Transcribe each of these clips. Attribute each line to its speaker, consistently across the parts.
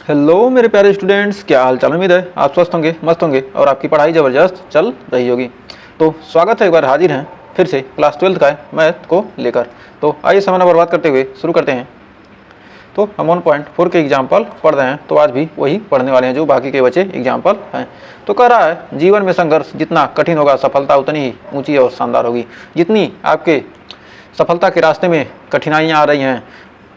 Speaker 1: Hello मेरे प्यारे students, क्या हाल चाल। उम्मीद है आप स्वस्थ होंगे, मस्त होंगे और आपकी पढ़ाई ज़बरदस्त चल रही होगी। तो स्वागत है, एक बार हाजिर हैं फिर से क्लास 12 का मैथ को लेकर। तो आइए समय न बर्बाद करते हुए शुरू करते हैं। तो हम 1.4 के एग्जाम्पल पढ़ रहे हैं, तो आज भी वही पढ़ने वाले हैं जो बाकी के बचे एग्जाम्पल हैं। तो कह रहा है, जीवन में संघर्ष जितना कठिन होगा, सफलता उतनी ही ऊँची और शानदार होगी। जितनी आपके सफलता के रास्ते में कठिनाइयाँ आ रही हैं,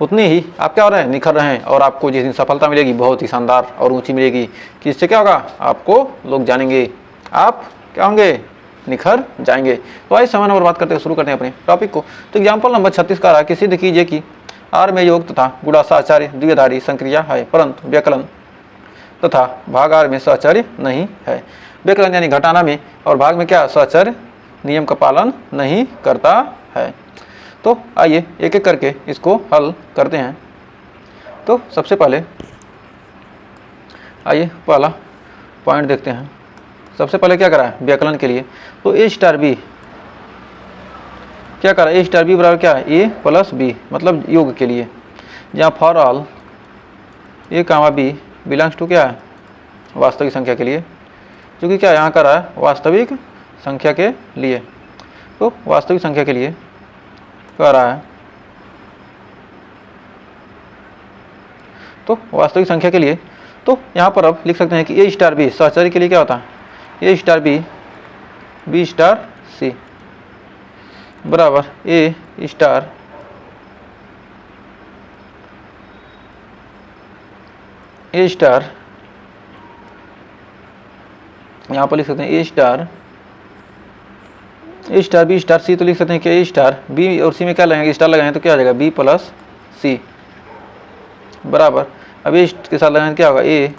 Speaker 1: उतनी ही आप क्या हो रहे हैं, निखर रहे हैं। और आपको जिस दिन सफलता मिलेगी बहुत ही शानदार और ऊंची मिलेगी, कि इससे क्या होगा, आपको लोग जानेंगे, आप क्या होंगे, निखर जाएंगे। तो आइए समय बर्बाद करते हुए शुरू करते हैं अपने टॉपिक को। तो एग्जाम्पल नंबर 36 का रहा कि सिद्ध कीजिए कि आर में योग तथा गुणा सहचार्य द्विधारी संक्रिया है, परंतु व्यकलन तथा भाग आर में सहचार्य नहीं है। व्यकलन यानी घटाना में और भाग में क्या, सहचार्य नियम का पालन नहीं करता है। तो आइए एक एक करके इसको हल करते हैं। तो सबसे पहले आइए पहला पॉइंट देखते हैं। सबसे पहले क्या करा है, व्यकलन के लिए। तो ए स्टार बी क्या करा, ए स्टार बी बराबर क्या है, ए प्लस बी, मतलब योग के लिए, जहाँ for all A comma B belongs to क्या है, वास्तविक संख्या के लिए, क्योंकि क्या यहाँ करा है, वास्तविक संख्या के लिए। तो वास्तविक संख्या के लिए कह रहा है, तो वास्तविक संख्या के लिए। तो यहाँ पर अब लिख सकते हैं कि ए स्टार बी सहचार्य के लिए क्या होता है, A star B B star C बराबर ए स्टार यहाँ पर लिख सकते हैं ए स्टार बी स्टार सी। तो लिख सकते हैं कि ए स्टार बी और सी में क्या लगाएंगे, स्टार लगाएंगे तो क्या आ जाएगा, बी प्लस सी बराबर, अब ए के साथ लगाएंगे क्या होगा, ए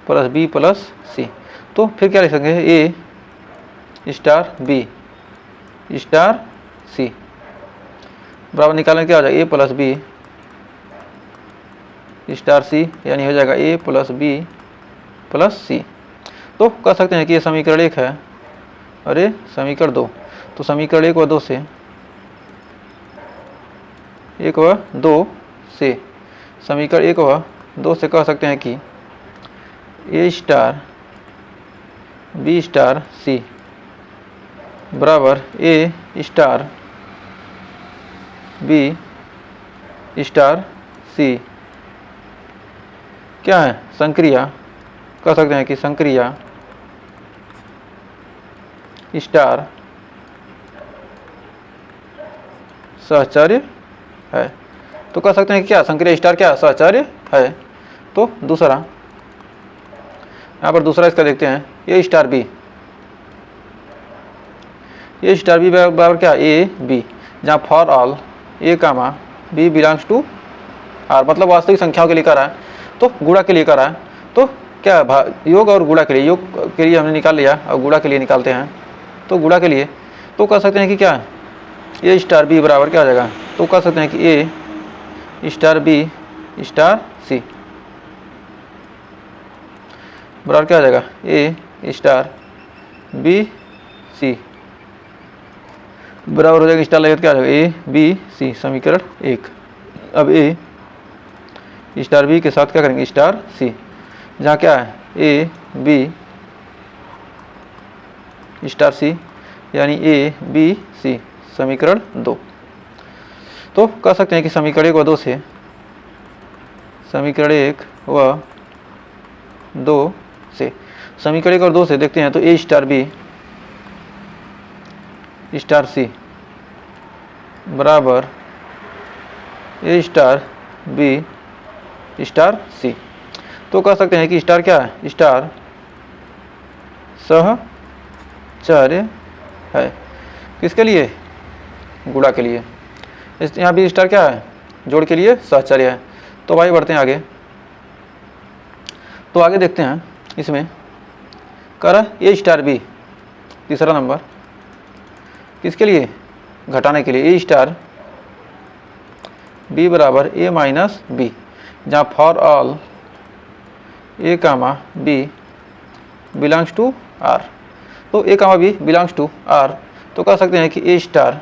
Speaker 1: प्लस बी प्लस सी। तो फिर क्या लिख सकते हैं, ए स्टार बी स्टार सी बराबर, निकालेंगे क्या हो जाएगा, ए प्लस बी स्टार सी, यानी हो जाएगा ए प्लस बी प्लस सी। तो कह सकते हैं कि ये समीकरण 1 है और ये समीकरण 2। तो समीकरण 1 व 2 से समीकरण 1 व 2 से कह सकते हैं कि A star B star C बराबर ए स्टार बी स्टार सी क्या है, संक्रिया। कह सकते हैं कि संक्रिया स्टार सहचार्य है। तो कह सकते हैं कि क्या, संक्रिया स्टार क्या सहचार्य है। तो दूसरा, यहाँ पर दूसरा इसका देखते हैं, ए स्टार बी बराबर क्या, ए बी, जहाँ for all A comma B belongs to R, मतलब वास्तविक संख्याओं के लिए कर रहा है, तो गुणा के लिए कर रहा है। तो क्या, योग और गुणा के लिए, योग के लिए हमने निकाल लिया और गुणा के लिए निकालते हैं। तो गुणा के लिए तो कह सकते हैं कि क्या, ए स्टार बी बराबर क्या हो जाएगा, तो कह सकते हैं कि A star B star C बराबर क्या हो जाएगा, ए स्टार बी सी बराबर हो जाएगा, स्टार लगेगा क्या हो जाएगा, ए बी सी, समीकरण 1। अब ए स्टार बी के साथ क्या करेंगे, स्टार सी, जहाँ क्या है, ए बी स्टार सी, यानी ए बी सी, समीकरण 2। तो कह सकते हैं कि समीकरण 1 व 2 से समीकरण 1 व 2 से समीकरण 1 और 2 से देखते हैं। तो A star B star C बराबर ए स्टार बी स्टार सी। तो कह सकते हैं कि स्टार क्या है, स्टार सहचार्य है, किसके लिए, गुणा के लिए। यहाँ भी स्टार क्या है, जोड़ के लिए सहचार्य है। तो भाई बढ़ते हैं आगे। तो आगे देखते हैं, इसमें कह रहा है ए स्टार बी, तीसरा नंबर, किसके लिए, घटाने के लिए, ए स्टार बी बराबर ए माइनस बी, जहाँ for all A comma B belongs to R. तो A comma B belongs to R, तो कह सकते हैं कि A star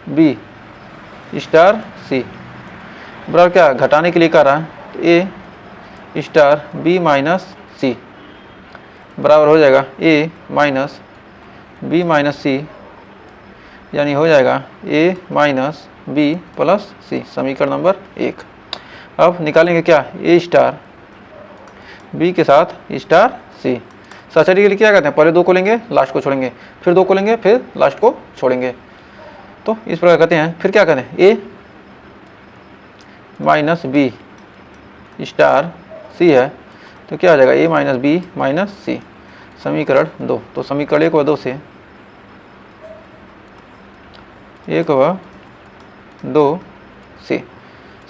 Speaker 1: B star C बराबर क्या, घटाने के लिए कर रहा है, तो A star B minus C बराबर हो जाएगा A minus B minus C, यानी हो जाएगा ए माइनस बी प्लस सी, समीकरण नंबर 1। अब निकालेंगे क्या, ए स्टार बी के साथ स्टार सी। सहचर्य के लिए क्या करते हैं, पहले 2 को लेंगे लास्ट को छोड़ेंगे, फिर 2 को लेंगे फिर लास्ट को छोड़ेंगे। तो इस प्रकार करते हैं। फिर क्या करें, ए माइनस बी स्टार सी है, तो क्या आ जाएगा ए माइनस बी माइनस सी, समीकरण 2। तो समीकरण 1 व 2 से 1 व 2 से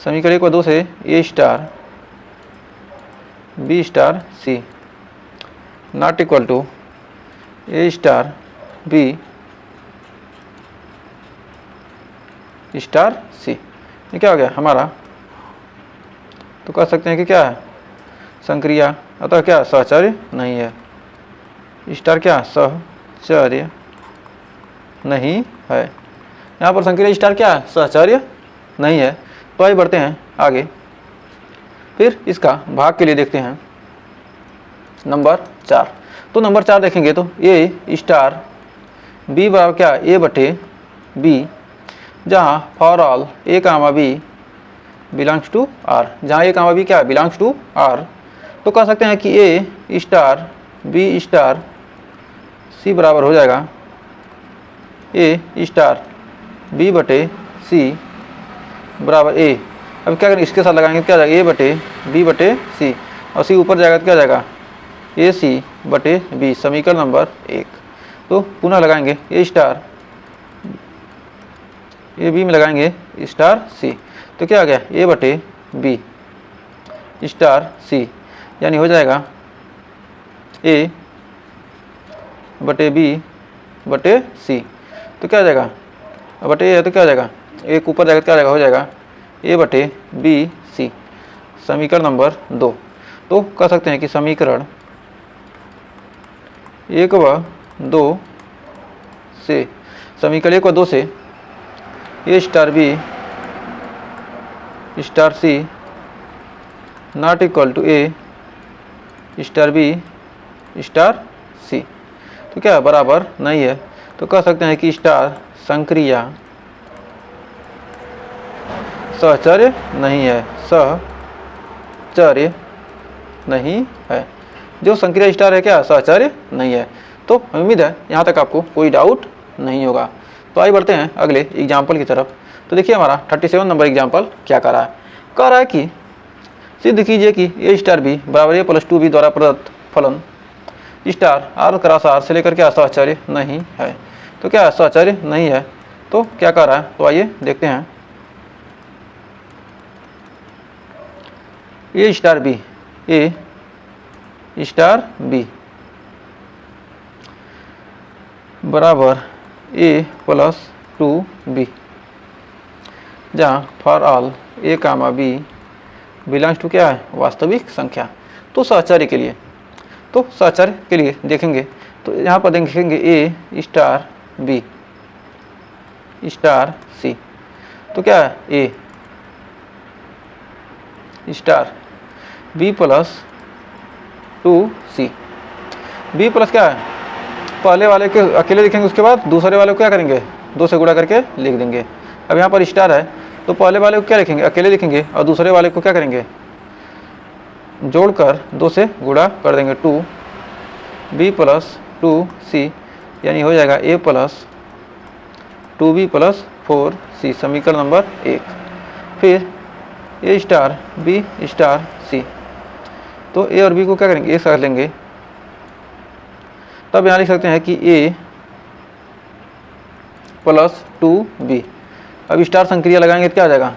Speaker 1: समीकरण 1 व 2 से A star B star C not equal to A star B star C. ये क्या हो गया हमारा, तो कह सकते हैं कि क्या है, संक्रिया, अतः क्या सहचर्य नहीं है। स्टार क्या सहचर्य नहीं है, यहाँ पर संक्रिया स्टार क्या है, सहचर्य नहीं है। तो आइए बढ़ते हैं आगे। फिर इसका भाग के लिए देखते हैं नंबर 4। तो नंबर 4 देखेंगे तो ए स्टार बी बराबर क्या, ए बटे बी, जहाँ for all A comma B belongs to R, जहाँ ए कामा बी क्या बिलोंग्स टू आर। तो कह सकते हैं कि A star B star C बराबर हो जाएगा ए स्टार बी बटे सी बराबर ए। अब क्या करें, इसके साथ लगाएंगे, क्या जाएगा ए बटे बी बटे सी, और सी ऊपर जाएगा तो क्या जाएगा ए सी बटे बी, समीकरण नंबर 1। तो पुनः लगाएंगे ए स्टार ए बी में लगाएंगे स्टार सी, तो क्या आ गया ए बटे बी स्टार सी, यानी हो जाएगा ए बटे बी बटे सी। तो क्या आ जाएगा, बटे ए है तो क्या आ जाएगा, एक ऊपर जाएगा तो क्या आ जाएगा, हो जाएगा ए बटे बी सी, समीकरण नंबर 2। तो कह सकते हैं कि समीकरण 1 व 2 से, समीकरण 1 व 2 से A star B star C not equal to A star B star C, तो क्या बराबर नहीं है। तो कह सकते हैं कि स्टार संक्रिया सहचर्य नहीं है, सहचर्य नहीं है। जो संक्रिया स्टार है क्या सहचर्य नहीं है। तो उम्मीद है यहाँ तक आपको कोई डाउट नहीं होगा। तो आइए बढ़ते हैं अगले एग्जाम्पल की तरफ। तो देखिए हमारा 37 नंबर एग्जाम्पल क्या कर रहा है, कह रहा है कि सिद्ध कीजिए कि ए स्टार बी बराबर ए प्लस 2 बी द्वारा प्रदत्त फलन स्टार आर क्रॉस आर से लेकर क्या सहचर्य नहीं है। तो क्या सहचर्य नहीं है, तो क्या कर रहा है, तो आइए देखते हैं। ए स्टार बी बराबर ए प्लस 2 बी, जहाँ for all A comma B belongs to क्या है वास्तविक संख्या। तो सहचर्य के लिए, तो सहचर्य के लिए देखेंगे तो यहाँ पर देखेंगे ए स्टार बी स्टार सी, तो क्या है A star B plus 2 C. B plus क्या है, पहले वाले के अकेले लिखेंगे, उसके बाद दूसरे वाले को क्या करेंगे 2 से गुणा करके लिख देंगे। अब यहाँ पर स्टार है तो पहले वाले को क्या लिखेंगे अकेले लिखेंगे, और दूसरे वाले को क्या करेंगे जोड़कर 2 से गुणा कर देंगे, 2 बी प्लस 2 सी, यानी हो जाएगा ए प्लस 2b प्लस 4 सी, समीकरण नंबर 1। फिर ए स्टार बी स्टार सी, तो ए और बी को क्या करेंगे एक साथ लेंगे, तब यहाँ लिख सकते हैं कि ए प्लस 2b। अब स्टार संक्रिया लगाएंगे तो क्या आ जाएगा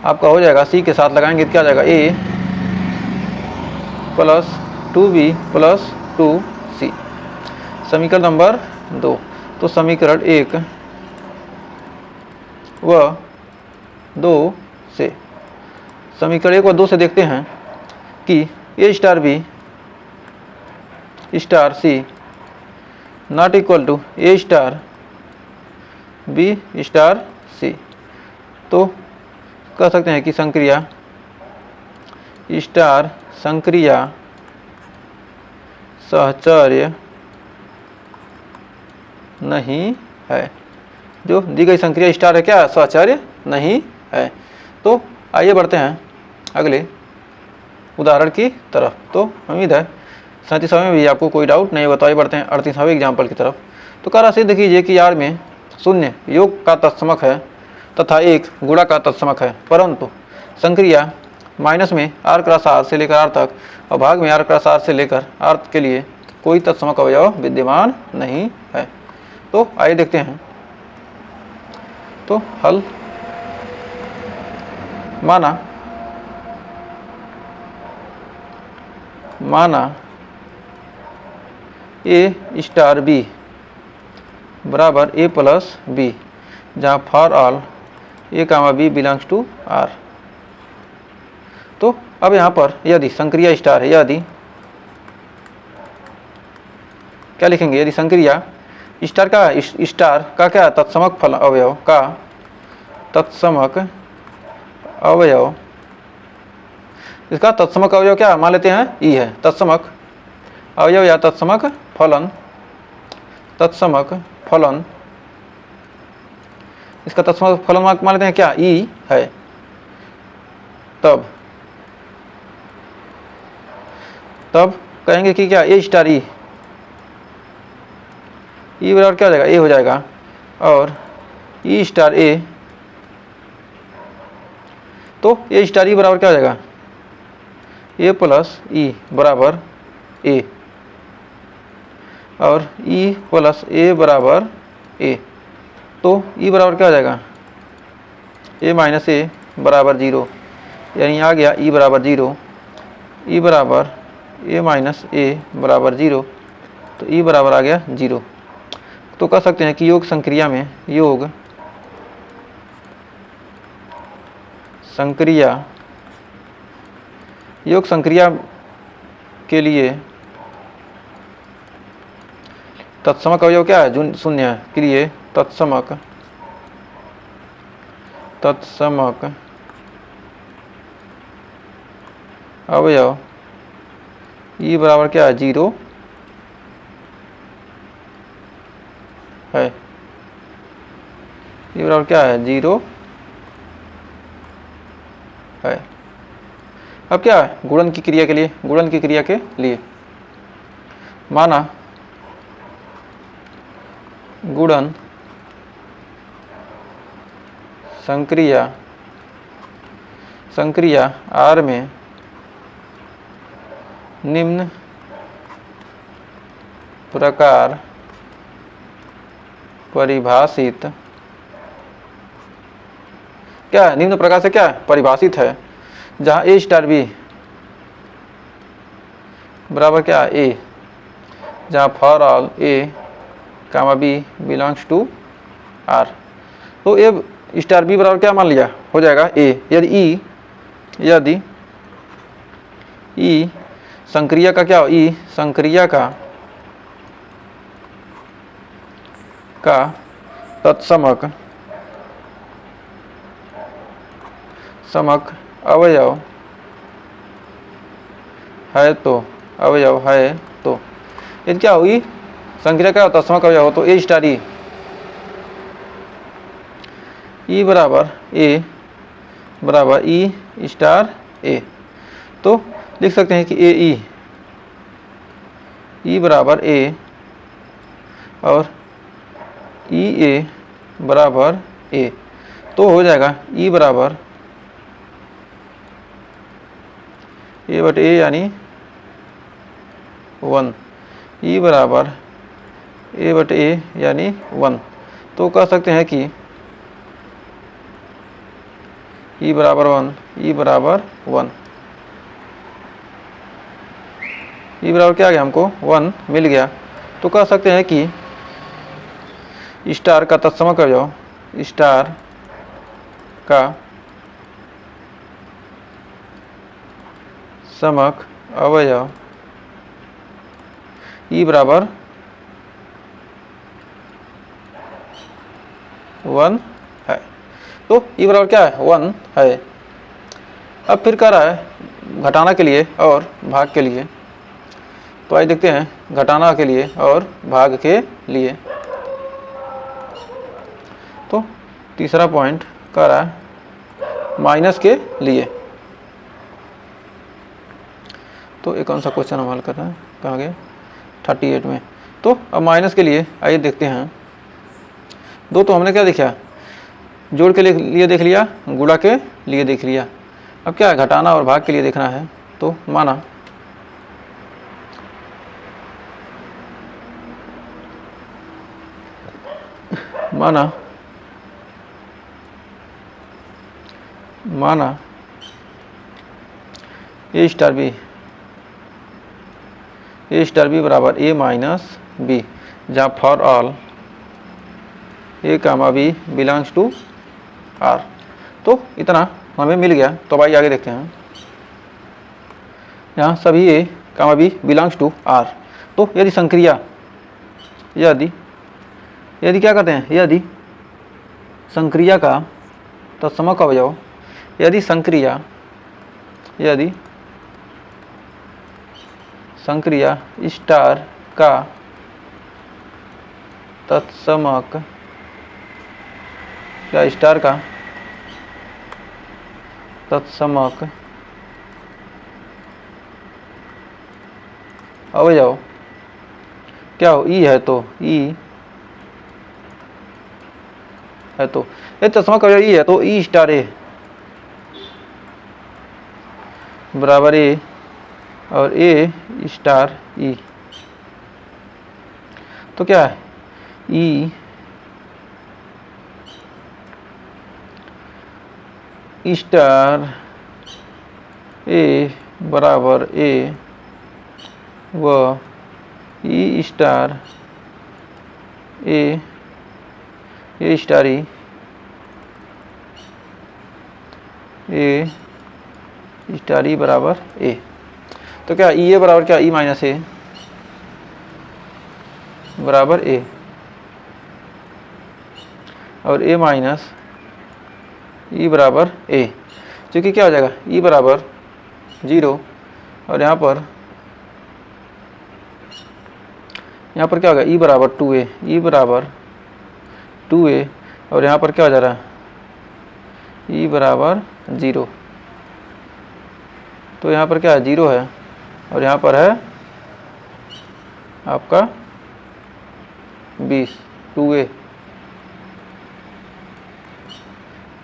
Speaker 1: आपका, हो जाएगा सी के साथ लगाएंगे तो क्या आ जाएगा ए प्लस 2b प्लस 2c, समीकरण नंबर 2। तो समीकरण 1 व 2 से, समीकरण 1 व 2 से देखते हैं कि A star B star C not equal to A star B star C. तो कह सकते हैं कि संक्रिया स्टार संक्रिया सहचर्य नहीं है। जो दी गई संक्रिया स्टार है क्या, सहचर्य नहीं है। तो आइए बढ़ते हैं अगले उदाहरण की तरफ। तो उम्मीद है 37वें में भी आपको कोई डाउट नहीं होगा। तो आइए बढ़ते हैं 38वें एग्जाम्पल की तरफ। तो कह रहा सिद्ध कीजिए कि R में 0 योग का तत्समक है तथा 1 गुणा का तत्समक है, परंतु संक्रिया माइनस में R क्रॉस R से लेकर R तक और भाग में R क्रॉस R से लेकर R के लिए कोई तत्समक अवयव विद्यमान नहीं है। तो आइए देखते हैं। तो हल, माना A स्टार B बराबर A प्लस B, जहाँ for all A comma B belongs to R। तो अब यहाँ पर यदि संक्रिया स्टार है, यदि क्या लिखेंगे, यदि संक्रिया स्टार का क्या तत्समक फल अवयव का तत्समक अवयव, इसका तत्समक अवयव क्या मान लेते हैं, ई है। तत्समक अवयव या तत्समक फलन, इसका तत्समक फलन मान लेते हैं क्या, ई है। तब कहेंगे कि क्या ए स्टार ई बराबर क्या हो जाएगा, ए हो जाएगा, और ई स्टार ए, तो ए स्टार ई बराबर क्या हो जाएगा, ए प्लस ई बराबर ए, और ई प्लस ए बराबर ए। तो ई बराबर क्या हो जाएगा, ए माइनस ए बराबर 0, यानी आ गया ई बराबर 0, ई बराबर ए माइनस ए बराबर 0, तो ई बराबर आ गया 0। तो कह सकते हैं कि योग संक्रिया में, योग संक्रिया के लिए तत्समक अवयव क्या है, जो 0 है, के लिए तत्समक अवयव ई बराबर क्या है, 0 है। ई बराबर क्या है, 0 है। अब क्या है, गुणन की क्रिया के लिए, माना गुणन संक्रिया R में निम्न प्रकार परिभाषित, क्या है, निम्न प्रकार से क्या है, परिभाषित है, जहाँ A स्टार B बराबर क्या है, A, जहाँ for all A comma B belongs to R। तो A स्टार B बराबर क्या मान लिया, हो जाएगा A। यदि E संक्रिया का क्या हो, E संक्रिया का तत्समक अवयव है तो यदि क्या हुई, संक्रिया का तत्समक अवयव हो, तो ए स्टार ई बराबर ए स्टार ए। तो लिख सकते हैं कि ए ई बराबर ए, और ई ए बराबर ए। तो हो जाएगा ई बराबर ए बट ए यानी 1, ई बराबर ए बट ए यानी 1। तो कह सकते हैं कि ई बराबर 1, ई बराबर क्या आ गया, हमको 1 मिल गया। तो कह सकते हैं कि स्टार का तत्समक अवयव, स्टार का समक अवयव ई बराबर 1 है। तो ई बराबर क्या है, 1 है। अब फिर कह रहा है घटाना के लिए और भाग के लिए। तो आइए देखते हैं घटाना के लिए और भाग के लिए। तो तीसरा पॉइंट कह रहा है माइनस के लिए। तो एक कौन सा क्वेश्चन हम हल कर रहे हैं, कहाँ गए, 38 में। तो अब माइनस के लिए आइए देखते हैं। दो तो हमने क्या देखा, जोड़ के लिए देख लिया, गुणा के लिए देख लिया। अब क्या है, घटाना और भाग के लिए देखना है। तो माना ए स्टार बी बराबर ए माइनस बी, जहाँ for all A comma B belongs to R. तो इतना हमें मिल गया। तो भाई आगे देखते हैं, यहाँ सभी ए comma B belongs to R. तो यदि संक्रिया यदि क्या करते हैं, यदि संक्रिया का तत्समक अवयव, यदि संक्रिया स्टार का तत्समक, क्या स्टार का तत्समक अवयव क्या हो, ई है, तो ई है, तो ये तत्समक अवयव ई है, तो ई स्टार ए बराबर ए और ए स्टार ई। तो क्या है, ई स्टार ए बराबर ए व ई स्टार ए स्टार ई, ए स्टार ई बराबर ए। तो क्या ई ए बराबर क्या, ई माइनस ए बराबर ए, और ए माइनस ई बराबर ए। क्योंकि क्या हो जाएगा, ई बराबर 0 और यहाँ पर क्या होगा, ई बराबर 2a, ई बराबर 2a, और यहाँ पर क्या हो जा रहा है, ई बराबर 0। तो यहाँ पर क्या है, 0 है, और यहाँ पर है आपका 20, 2a।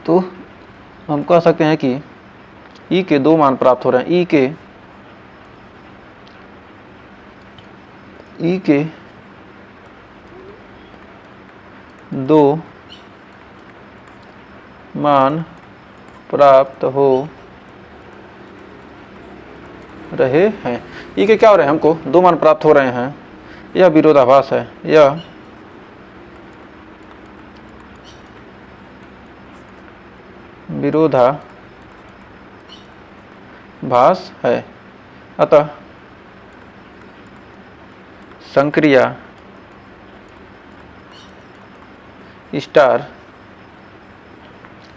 Speaker 1: तो हम कह सकते हैं कि ई के दो मान प्राप्त हो रहे हैं। ई के दो मान प्राप्त हो रहे हैं। ई के क्या हो रहे हैं, हमको दो मान प्राप्त हो रहे हैं। यह विरोधाभास है, यह विरोधाभास है। अतः संक्रिया स्टार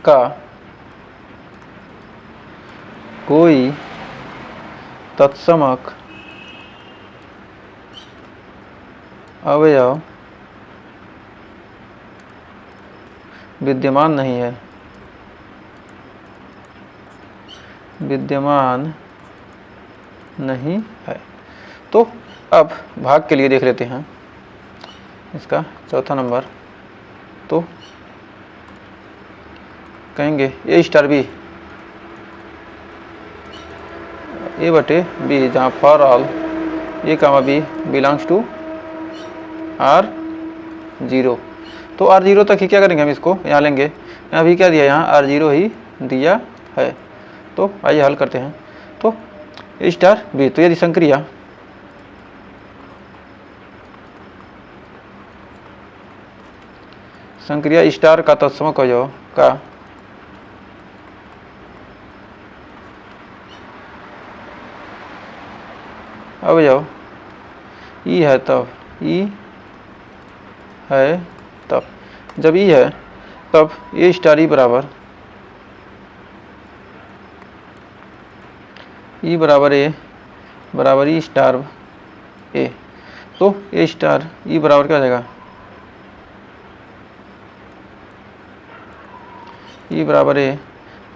Speaker 1: का कोई तत्समक अवयव विद्यमान नहीं है, तो अब भाग के लिए देख लेते हैं इसका चौथा नंबर। तो कहेंगे ए स्टार बी, ए बटे बी, जहाँ for all A comma B belongs to R0। तो R0 तक ही क्या करेंगे, हम इसको यहाँ लेंगे। यहाँ भी क्या दिया, यहाँ R0 ही दिया है। तो आइए हल करते हैं। तो ए स्टार बी, तो यदि संक्रिया स्टार का तत्समक अवयव का अवयव ई है, तब जब ई है तब ए स्टार ई बराबर ई बराबर ए बराबर ई स्टार ए। तो ए स्टार ई बराबर क्या हो जाएगा, ई बराबर ए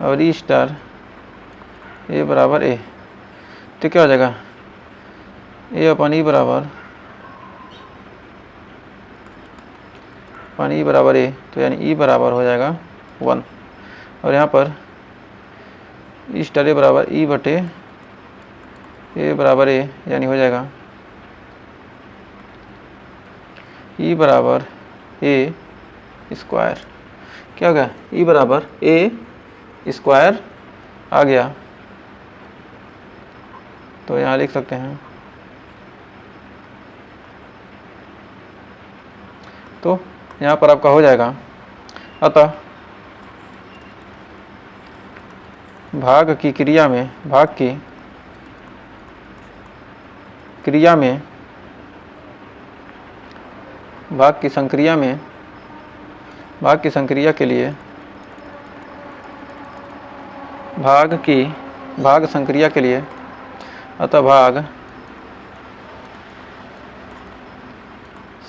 Speaker 1: और ई स्टार ए बराबर ए। तो क्या हो जाएगा, ए अपन ई बराबर ई बराबर ए, तो यानी ई बराबर हो जाएगा 1। और यहाँ पर ई स्टार ए बराबर ई बटे ए बराबर ए, यानी हो जाएगा ई बराबर ए स्क्वायर। क्या हो गया, ई बराबर ए स्क्वायर आ गया। तो यहाँ लिख सकते हैं, तो यहाँ पर आपका हो जाएगा, अतः भाग की क्रिया में भाग की संक्रिया के लिए भाग संक्रिया के लिए अतः भाग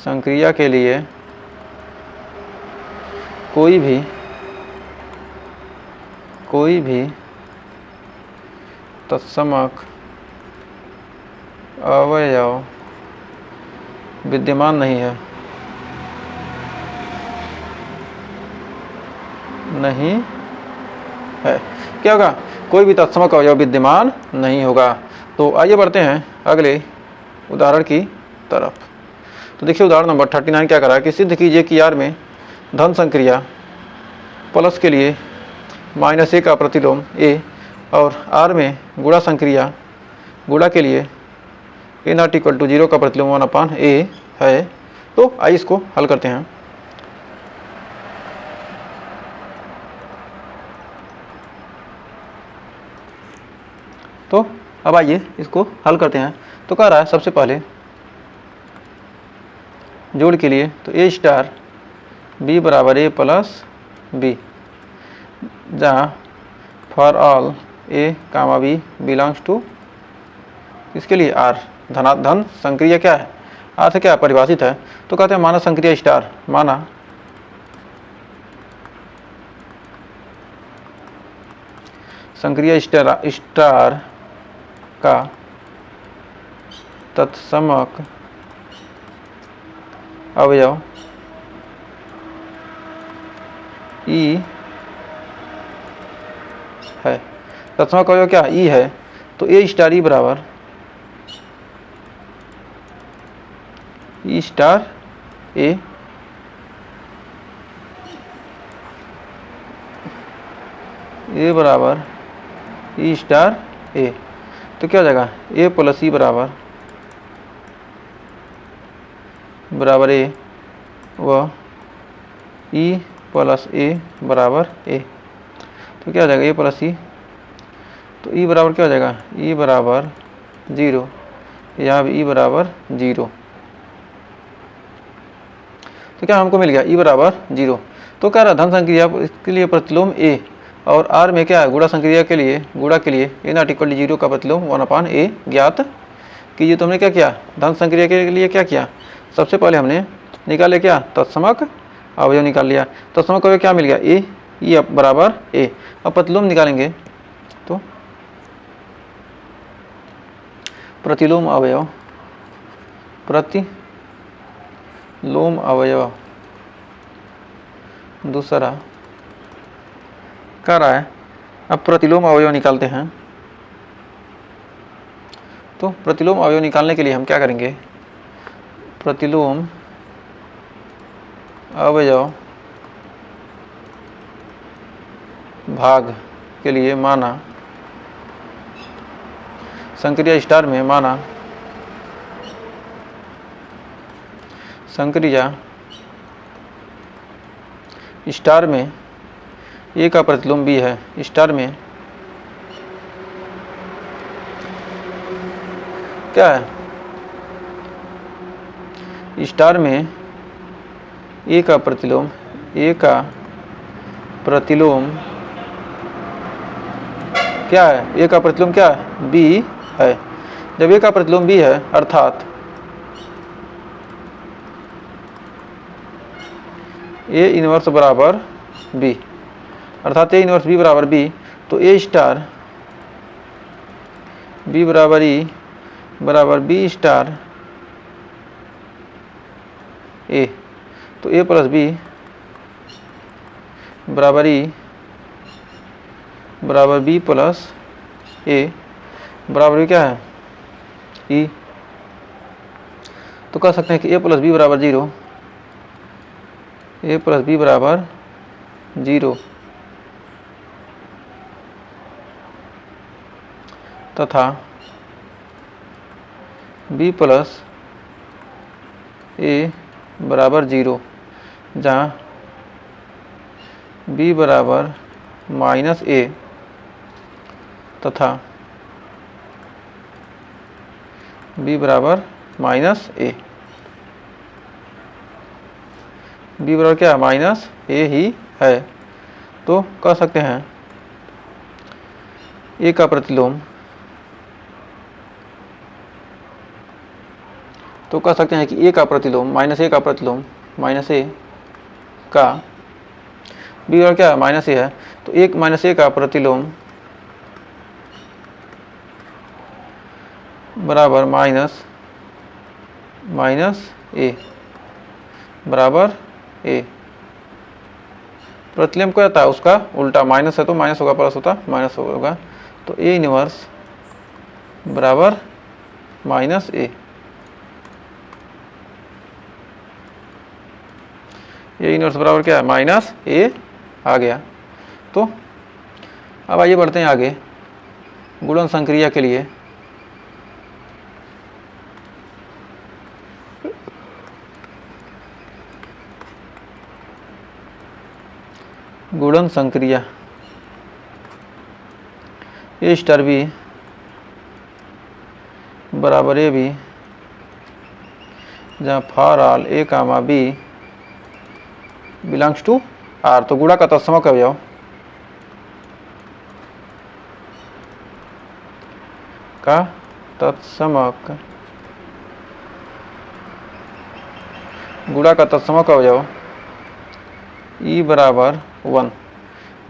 Speaker 1: संक्रिया के लिए कोई भी तत्समक अवयव विद्यमान नहीं है, क्या होगा, कोई भी तत्समक अवयव विद्यमान नहीं होगा। तो आइए बढ़ते हैं अगले उदाहरण की तरफ। तो देखिए उदाहरण नंबर 39 क्या करा है कि सिद्ध कीजिए कि R में धन संक्रिया प्लस के लिए -a का प्रतिलोम a और R में गुणा संक्रिया गुणा के लिए a ≠ 0 का प्रतिलोम 1/a है। तो आइए इसको हल करते हैं। तो अब आइए इसको हल करते हैं। तो कह रहा है सबसे पहले जोड़ के लिए, तो ए स्टार बी बराबर ए प्लस बी, जहाँ for all A comma B belongs to इसके लिए आर। धन संक्रिया क्या है, आर से क्या परिभाषित है। तो कहते हैं माना संक्रिया स्टार, माना संक्रिया स्टार का तत्समक अवयव ई है। तत्समक अवयव क्या ई है। तो ए स्टार ई बराबर ई स्टार ए बराबर ई स्टार ए। तो क्या हो जाएगा, ए प्लस ई बराबर ए व ई प्लस ए बराबर ए। तो क्या हो जाएगा, ए प्लस ई, तो ई बराबर क्या हो जाएगा, ई बराबर 0, यहाँ भी ई बराबर 0। तो क्या हमको मिल गया, ई बराबर 0। तो कह रहा धन संक्रिया इसके लिए प्रतिलोम a और r में क्या है गुणा संक्रिया के लिए a ≠ 0 का प्रतिलोम 1/a ज्ञात कीजिए। तो हमने क्या किया, धन संक्रिया के लिए क्या किया, सबसे पहले हमने निकाले क्या, तत्समक अवयव निकाल लिया। तत्समक अवयव क्या मिल गया, ए ई बराबर ए। अब प्रतिलोम निकालेंगे, तो प्रतिलोम अवयव दूसरा कर रहा है। अब प्रतिलोम अवयव निकालते हैं। तो प्रतिलोम अवयव निकालने के लिए हम क्या करेंगे, प्रतिलोम अवयव भाग के लिए माना संक्रिया स्टार में माना संक्रिया स्टार में ए का प्रतिलोम बी है। स्टार में क्या है, स्टार में ए का प्रतिलोम क्या है, ए का प्रतिलोम क्या है, बी है। जब ए का प्रतिलोम बी है अर्थात ए इनवर्स बराबर बी, अर्थात ए इनवर्स बी बराबर बी, तो ए स्टार बी बराबर ई बराबर बी स्टार ए, तो ए प्लस बी बराबर ई बराबर बी प्लस ए बराबर क्या है, ई। तो कह सकते हैं कि ए प्लस बी बराबर 0, ए प्लस बी बराबर 0 तथा बी प्लस ए बराबर 0, जहाँ बी बराबर माइनस ए तथा बी बराबर माइनस ए, बी बराबर क्या है, माइनस ए ही है। तो कह सकते हैं ए का प्रतिलोम, तो कह सकते हैं कि ए का प्रतिलोम माइनस ए का प्रतिलोम माइनस ए का बी बराबर क्या है, माइनस ए है, तो एक माइनस ए का प्रतिलोम बराबर माइनस ए बराबर ए। प्रतिलोम क्या था, उसका उल्टा, माइनस है तो माइनस होगा, प्लस होता माइनस होगा, तो ए इनवर्स बराबर माइनस ए, ए इनवर्स बराबर क्या है, माइनस ए आ गया। तो अब आइए बढ़ते हैं आगे गुणन संक्रिया के लिए। गुणन संक्रिया ए स्टार बी बराबर ए बी, जहाँ for all A comma B belongs to R. तो गुणा का तत्समक अवयव का तत्समक, गुणा का तत्समक अवयव ई बराबर 1,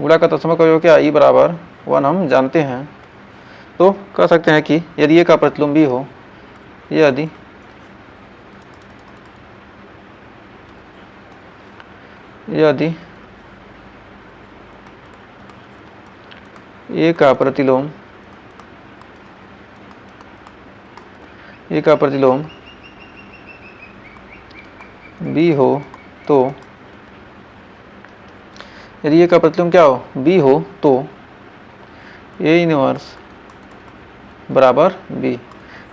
Speaker 1: गुणा का तत्समक अवयव क्या, ई बराबर 1 हम जानते हैं। तो कह सकते हैं कि यदि ए का प्रतिलोम बी हो, यदि ए का प्रतिलोम बी हो, तो यदि ए का प्रतिलोम क्या हो, बी हो, तो ए इनवर्स बराबर बी,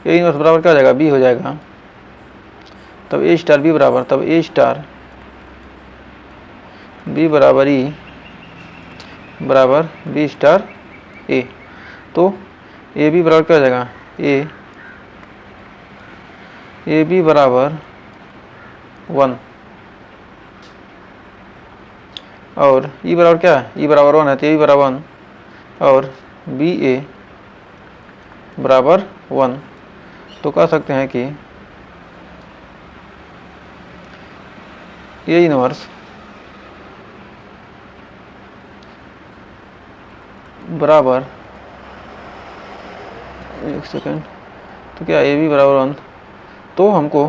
Speaker 1: ए इनवर्स बराबर क्या हो जाएगा, बी हो जाएगा। तब ए स्टार बी बराबर, तब ए स्टार बी बराबर ई बराबर बी स्टार ए, तो ए बी बराबर क्या हो जाएगा, ए बी बराबर 1 और ई बराबर क्या है, ई बराबर 1 है, तो ए बी बराबर 1 और बी ए बराबर 1। तो कह सकते हैं कि ए इनवर्स बराबर, एक सेकेंड, तो क्या ए बी बराबर 1, तो हमको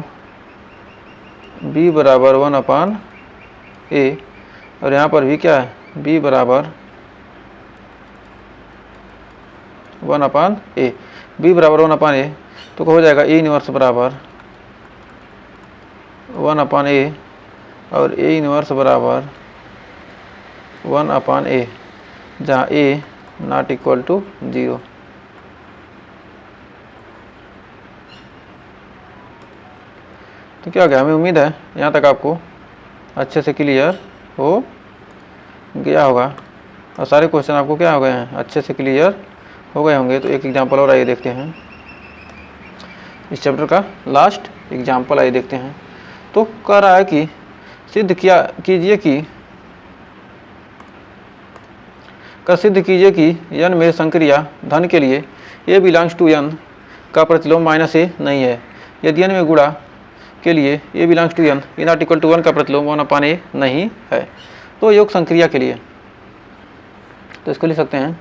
Speaker 1: बी बराबर 1 अपान ए, और यहाँ पर भी क्या है, बी बराबर 1 अपान ए, बी बराबर 1 अपान ए, तो हो जाएगा ए इनवर्स बराबर 1 अपान ए और ए इनवर्स बराबर 1 अपान ए, जहाँ ए नॉट इक्वल टू 0। तो क्या हो गया, हमें उम्मीद है यहाँ तक आपको अच्छे से क्लियर हो गया होगा और सारे क्वेश्चन आपको क्या हो गए हैं, अच्छे से क्लियर हो गए होंगे। तो एक एग्जांपल और आइए देखते हैं, इस चैप्टर का लास्ट एग्जांपल आइए देखते हैं। तो कह रहा है कि सिद्ध किया कीजिए कि का सिद्ध कीजिए कि n में संक्रिया धन के लिए a बिलोंग्स टू n का प्रतिलोम माइनस a नहीं है। यदि n में गुणा के लिए a belongs to n in not equal to 1 का प्रतिलोम 1/a नहीं है। तो योग संक्रिया के लिए तो इसको लिख सकते हैं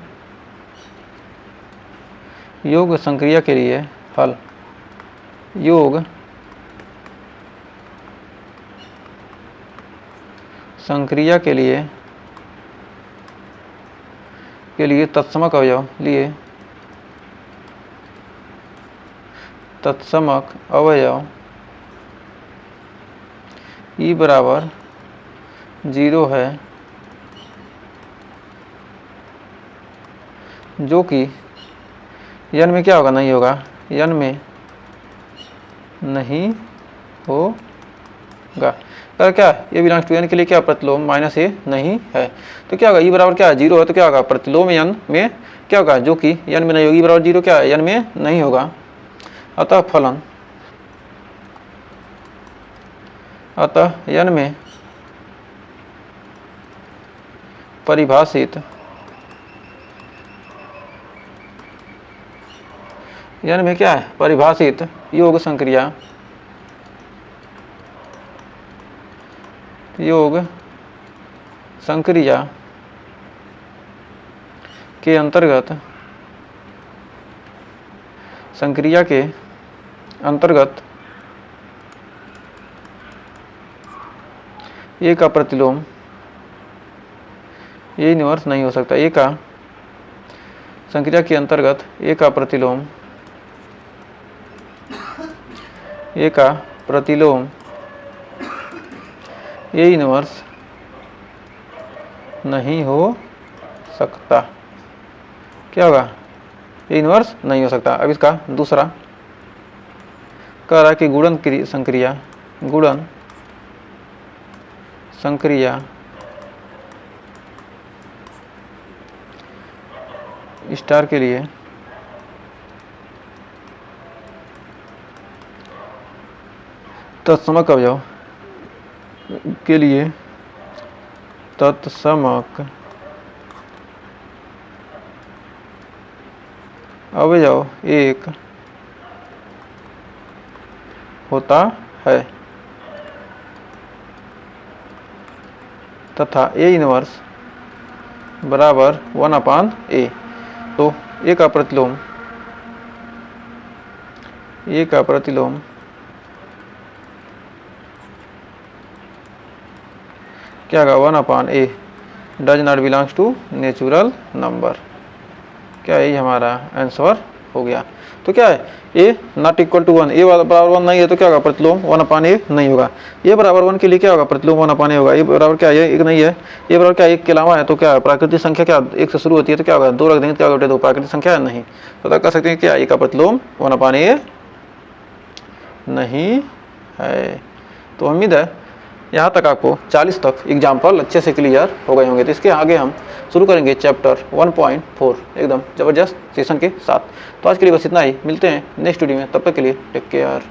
Speaker 1: योग संक्रिया के लिए हल। योग संक्रिया के लिए तत्समक अवयव लिए तत्समक अवयव ई बराबर 0 है, जो कि n में क्या होगा, नहीं होगा, n में नहीं होगा। पर क्या ये बिलोंग्स टू n के लिए क्या प्रतिलोम माइनस a नहीं है। तो क्या होगा, ई बराबर क्या है 0 है, तो क्या होगा प्रतिलोम n में क्या होगा, जो कि n में नहीं होगी, बराबर 0 क्या है n में नहीं होगा। अतः फलन n में परिभाषित n में क्या है परिभाषित योग संक्रिया के अंतर्गत संक्रिया के अंतर्गत ए का प्रतिलोम ए इनवर्स नहीं हो सकता। ए का संक्रिया के अंतर्गत ए का प्रतिलोम ए इनवर्स नहीं हो सकता। क्या होगा, ए इनवर्स नहीं हो सकता। अब इसका दूसरा कह रहा है कि गुणन संक्रिया स्टार के लिए तत्समक अवयव के लिए तत्समक अवयव एक होता है तथा ए इनवर्स बराबर 1/a। तो ए का प्रतिलोम क्या होगा 1/a does not belongs to natural number. क्या यही हमारा आंसर हो गया। तो क्या है A not equal to 1, A बराबर 1 नहीं है, तो क्या होगा प्रतिलोम 1/a नहीं होगा। ए बराबर 1 के लिए क्या होगा प्रतिलोम 1/a होगा। ए बराबर क्या है 1 नहीं है, ए बराबर क्या 1 के अलावा है, तो क्या प्राकृतिक संख्या क्या 1 से शुरू होती है, तो क्या होगा 2 रख देंगे, क्या होगा 2 प्राकृतिक संख्या है नहीं। तो कह सकते हैं क्या ए का प्रतिलोम 1/a नहीं है। तो उम्मीद है यहाँ तक आपको 40 तक एग्जाम्पल अच्छे से क्लियर हो गए होंगे। तो इसके आगे हम शुरू करेंगे चैप्टर 1.4 एकदम ज़बरदस्त सेशन के साथ। तो आज के लिए बस इतना ही, मिलते हैं नेक्स्ट वीडियो में, तब तक के लिए टेक केयर।